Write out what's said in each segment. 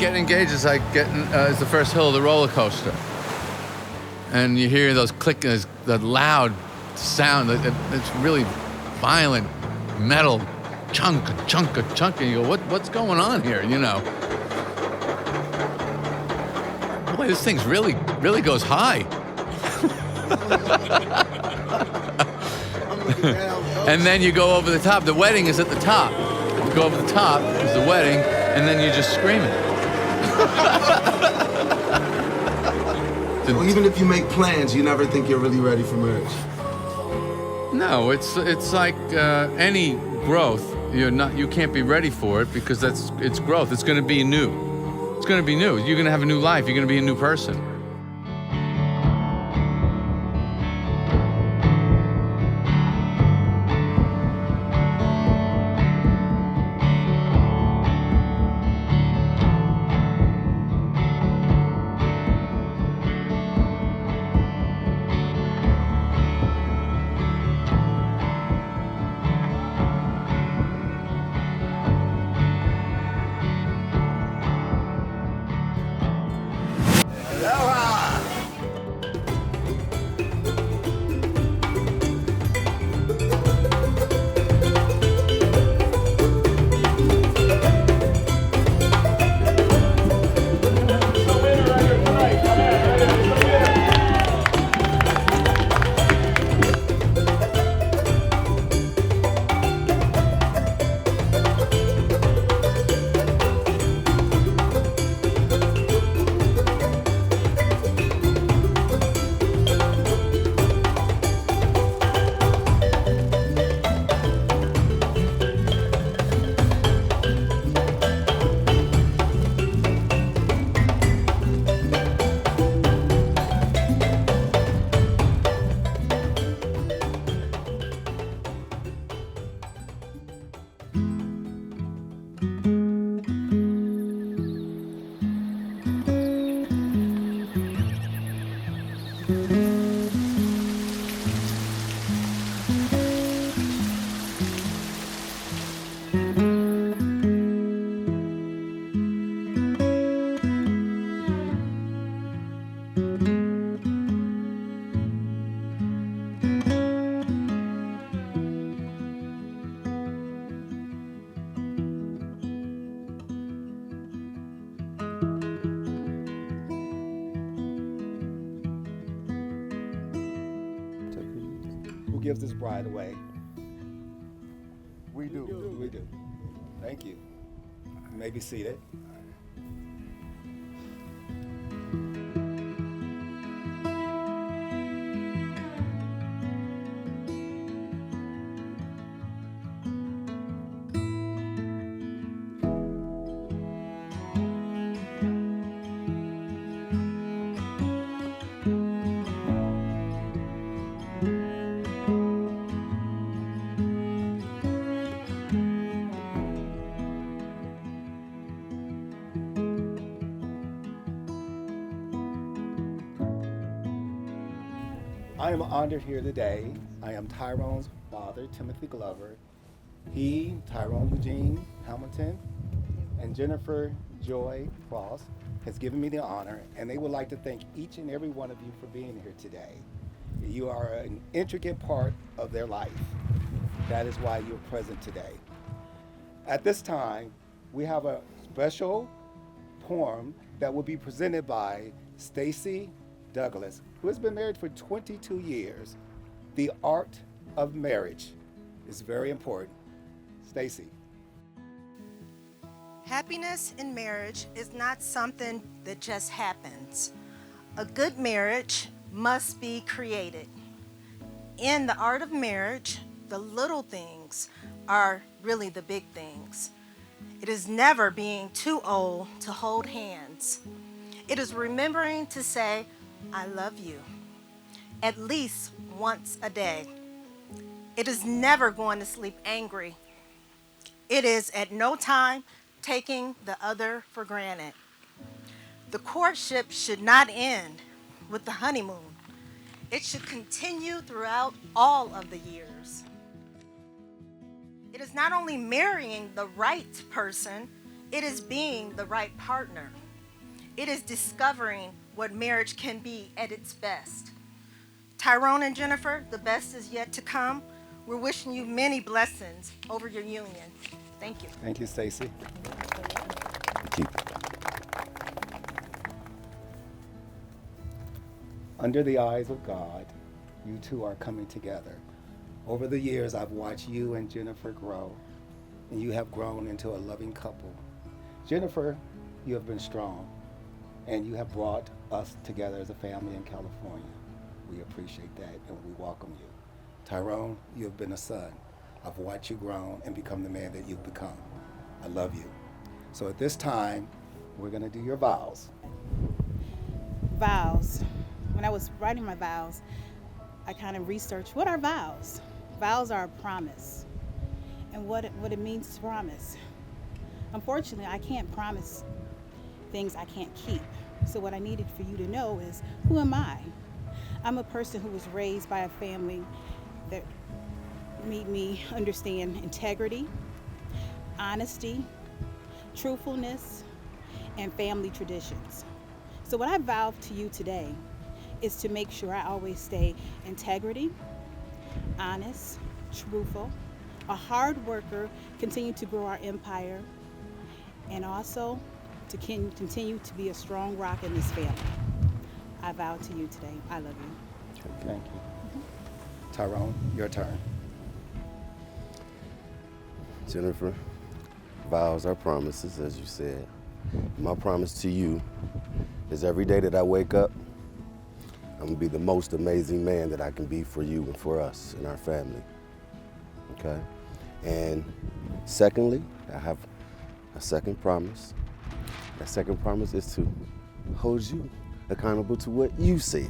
getting engaged is like is the first hill of the roller coaster. And you hear those clicking, the loud sound. It's really violent metal chunk, and you go, what's going on here? You know. Boy, this thing's really goes high. And then you go over the top. The wedding is at the top. You go over the top is the wedding, and then you're just screaming. So even if you make plans, you never think you're really ready for marriage. No, it's like any growth. You can't be ready for it because it's growth. It's going to be new. It's going to be new. You're going to have a new life. You're going to be a new person. Gives this bride away? We do. We do. Thank you. You may be seated. I am honored here today. I am Tyrone's father, Timothy Glover. He, Tyrone Eugene Hamilton, and Jennifer Joy Cross has given me the honor, and they would like to thank each and every one of you for being here today. You are an intricate part of their life. That is why you're present today. At this time, we have a special poem that will be presented by Stacy Douglas, who has been married for 22 years. The art of marriage is very important. Stacy. Happiness in marriage is not something that just happens. A good marriage must be created. In the art of marriage, the little things are really the big things. It is never being too old to hold hands. It is remembering to say, I love you, at least once a day. It is never going to sleep angry. It is at no time taking the other for granted. The courtship should not end with the honeymoon. It should continue throughout all of the years. It is not only marrying the right person, It is being the right partner. It is discovering what marriage can be at its best. Tyrone and Jennifer, the best is yet to come. We're wishing you many blessings over your union. Thank you. Thank you, Stacy. Under the eyes of God, you two are coming together. Over the years, I've watched you and Jennifer grow, and you have grown into a loving couple. Jennifer, you have been strong, and you have brought us together as a family in California. We appreciate that, and we welcome you. Tyrone, you have been a son. I've watched you grow and become the man that you've become. I love you. So at this time, we're gonna do your vows. Vows. When I was writing my vows, I kind of researched what are vows. Vows are a promise, and what it means to promise. Unfortunately, I can't promise things I can't keep. So what I needed for you to know is, who am I? I'm a person who was raised by a family that made me understand integrity, honesty, truthfulness, and family traditions. So what I vow to you today is to make sure I always stay integrity, honest, truthful, a hard worker, continue to grow our empire, and also to continue to be a strong rock in this family. I vow to you today. I love you. Thank you. Tyrone, your turn. Jennifer, vows are promises, as you said. My promise to you is every day that I wake up, I'm gonna be the most amazing man that I can be for you and for us and our family, okay? And secondly, I have a second promise. That second promise is to hold you accountable to what you said.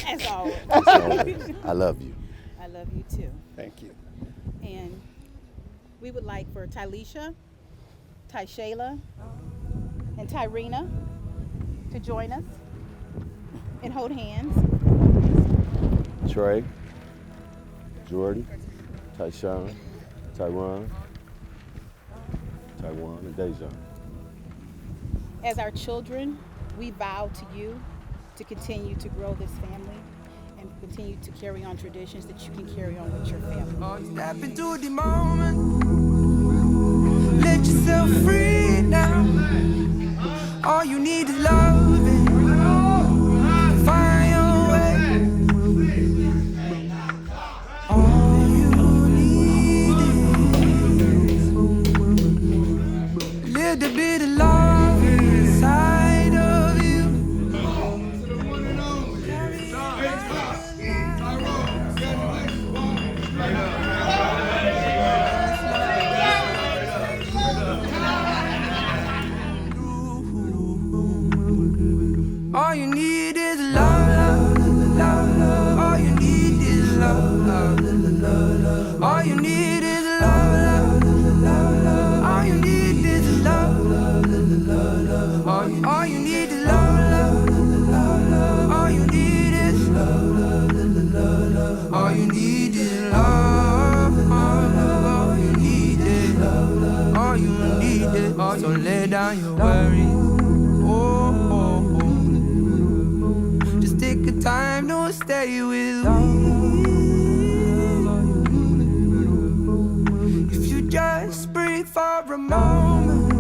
As always. As always. I love you. I love you too. Thank you. And we would like for Tylisha, Tyshayla, and Tyrena to join us and hold hands. Trey, Jordan, Tyshawn, Taiwan, and Deja. As our children, we vow to you to continue to grow this family and continue to carry on traditions that you can carry on with your family. Step into the moment. Let yourself free now. All you need is love. Find your way. All you need is a little bit of love inside of you. All you need is love, love, love, love. All you need is love, love, love, love. All you need is love, love, love, love. All you need is love, love, love, love. All you need is love, love, love, love. All you need is love, love, love, love. All you need is love, all you need is love, all you need is. So lay down your worries. Take a time, don't stay with me. If you just breathe for a moment,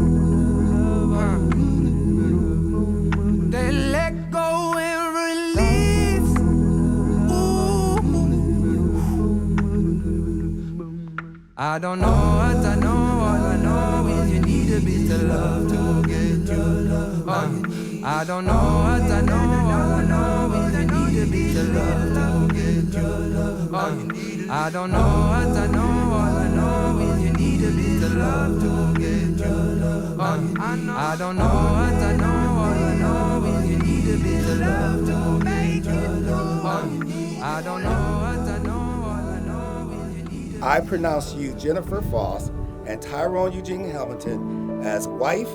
then let go and release. I don't know what I know, all I know is you need a bit of love to get your love. I don't know what I know, all I know is you need a bit of love to get your love. I don't know what I know, all I know is you need a bit of love to get your love. I don't know what I know, all I know is you need a bit of love to make your love. I don't know what I know, all I know is you need a. I pronounce you, Jennifer Foss and Tyrone Eugene Hamilton, as wife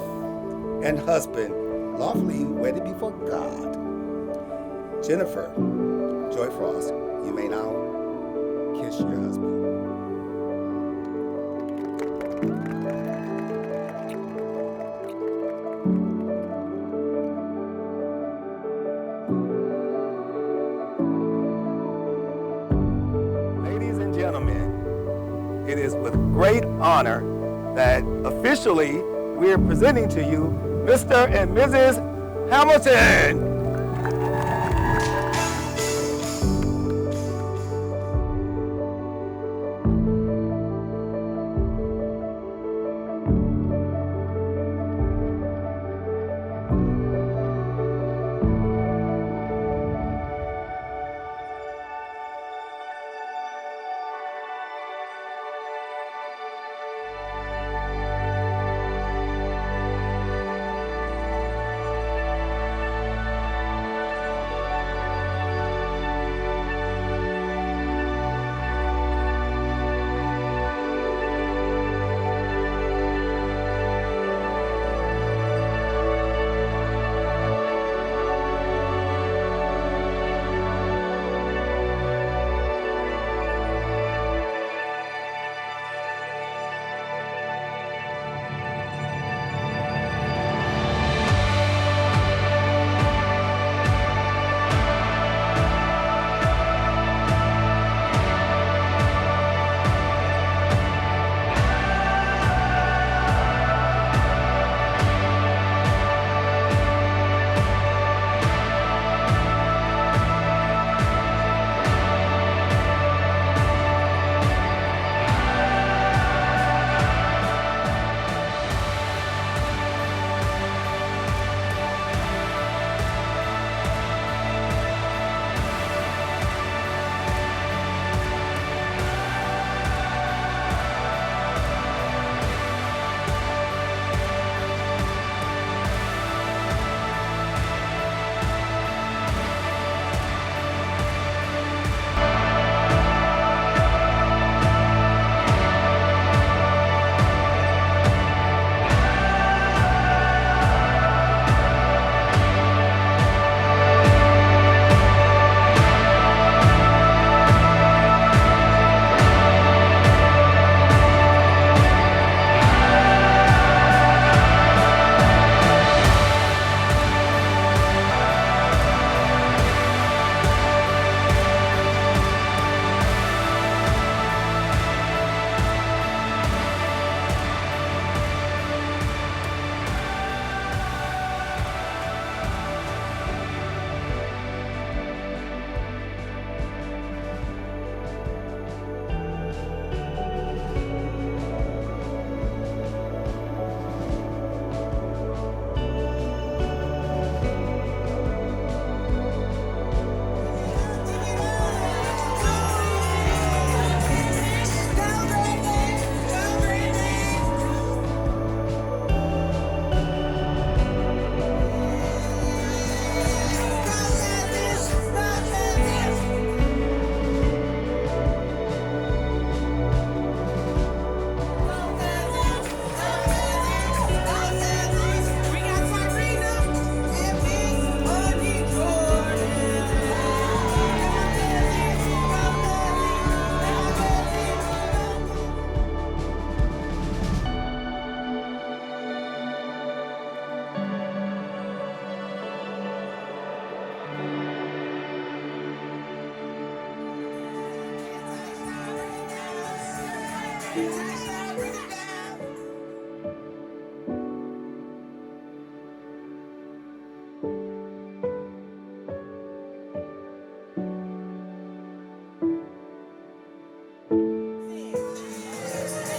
and husband, lawfully wedded before God. Jennifer Joy Frost, you may now kiss your husband. it is with great honor that officially we're presenting to you Mr. and Mrs. Hamilton.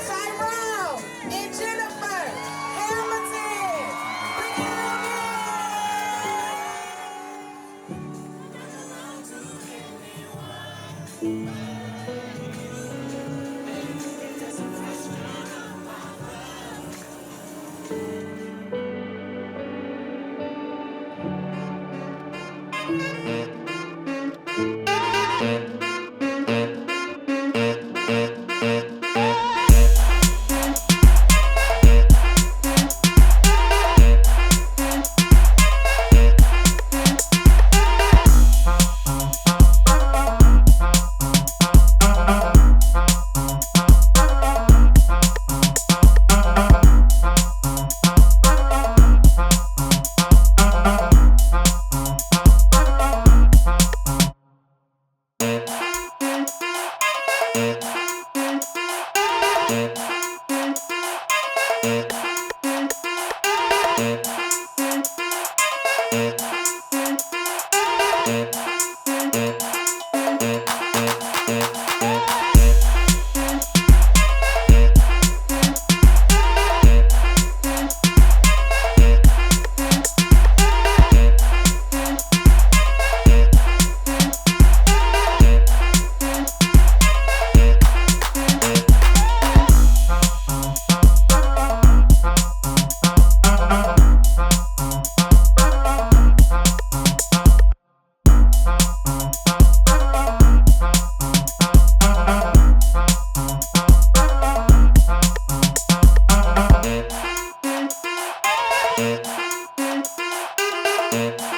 Tyrone and Jennifer Hamilton. Tyrone.